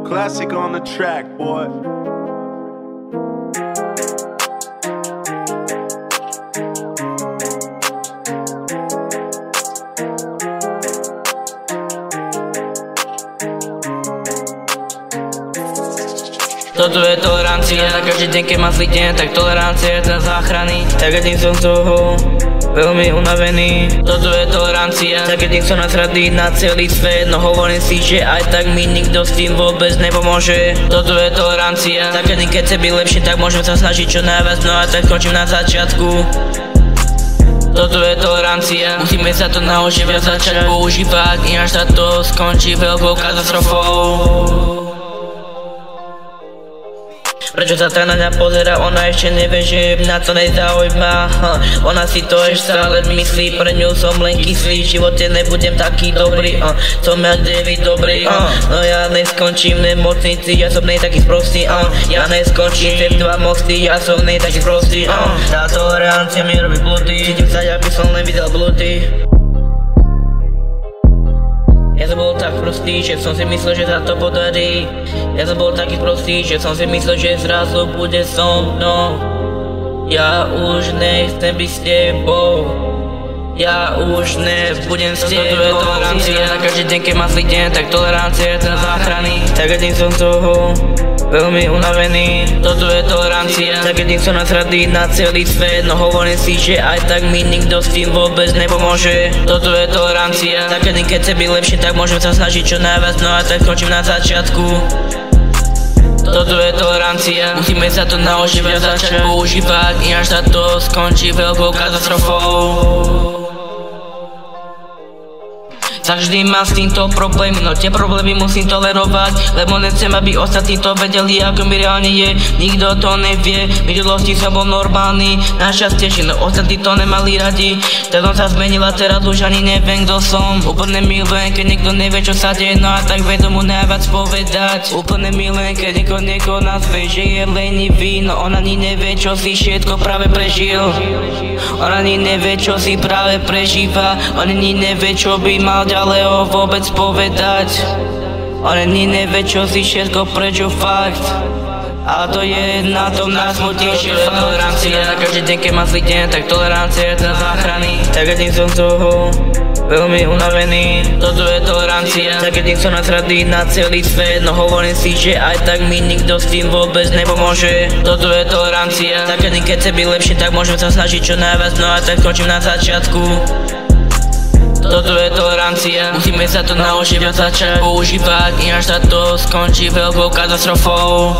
Classic on the track, boy. Toto je tolerancia, na každý deň keď mám zlý deň, tak tolerancia je ten záchranný. Tak keď som z toho veľmi unavený. Toto je tolerancia, tak keď som nasradý na celý svet, no hovorím si, že aj tak mi nikto s tým vôbec nepomôže. Toto je tolerancia, tak keď chce byť lepšie, tak môžem sa snažiť čo najviac, no a tak skončím na začiatku. Toto je tolerancia, musíme sa to naučiť viac začať používať, ináč sa to skončí veľkou katastrofou. Prečo sa tak na mňa pozera, ona ešte nevie, že mňa to nezaujíma. Ona si to ešte stále myslí, pre ňu som len kyslý, v živote nebudem taký dobrý. Som jak David dobrý, no ja neskončím v nemocnici, ja som nej taký sprostý. Ja neskončím cez dva mosty, ja som nej taký sprostý. Tá tolerancia mi robí bludy, cítim sa, jak by som len videl bludy. Ja som bol tak prostý, že som si myslel, že sa to podarí. Ja som bol taký prostý, že som si myslel, že zrazu bude so mnou. Ja už nechcem byť s tebou. Ja už nebudem s tebou. Toto je tolerancia, na každý deň keď mám zlý deň, tak tolerancia je ten záchranný. Tak keď som z toho veľmi unavený. Toto je tolerancia, tak keď som nasradý na celý svet, no hovorím si, že aj tak mi nikto s tým vôbec nepomôže. Toto je tolerancia, tak keď chce byť lepšie, tak môžem sa snažiť čo najviac, no a tak skončím na začiatku. Toto je tolerancia, musíme sa to naučiť viac začať používať, ináč sa to skončí veľkou katastrofou. Každý má s týmto problémy, no tie problémy musím tolerovať, lebo nechcem, aby ostatní to vedeli, ako mi reálne je. Nikto to nevie, v minulosti som bol normálny, našťastie, že no ostatní to nemali radi. Teraz sa zmenila, teraz už ani neviem, kto som. Úplne milujem, keď niekto nevie, čo sa deje, no a tak vie tomu najviac povedať. Úplne milujem, keď niekoho nazve, že je lenivý, no on ani nevie, čo si všetko práve prežil. On ani nevie, čo si práve prežíva, on ani nevie, čo by mal ďalej vôbec povedať. On ani nevie, čo si všetko prečo fakt. A to je na tom najsmutnejšie fakt. Tolerancia, na každý deň keď mám zlý deň, tak tolerancia je ten záchranný. Tak keď som z toho veľmi unavený. Toto je tolerancia, tak keď som nasradý na celý svet, no hovorím si, že aj tak mi nikto s tým vôbec nepomôže. Toto je tolerancia, tak keď chce byť lepšie, tak môžem sa snažiť čo najviac, no a tak skončím na začiatku. Toto je tolerancia, musíme sa to naučiť viac začať používať, ináč sa to skončí veľkou katastrofou.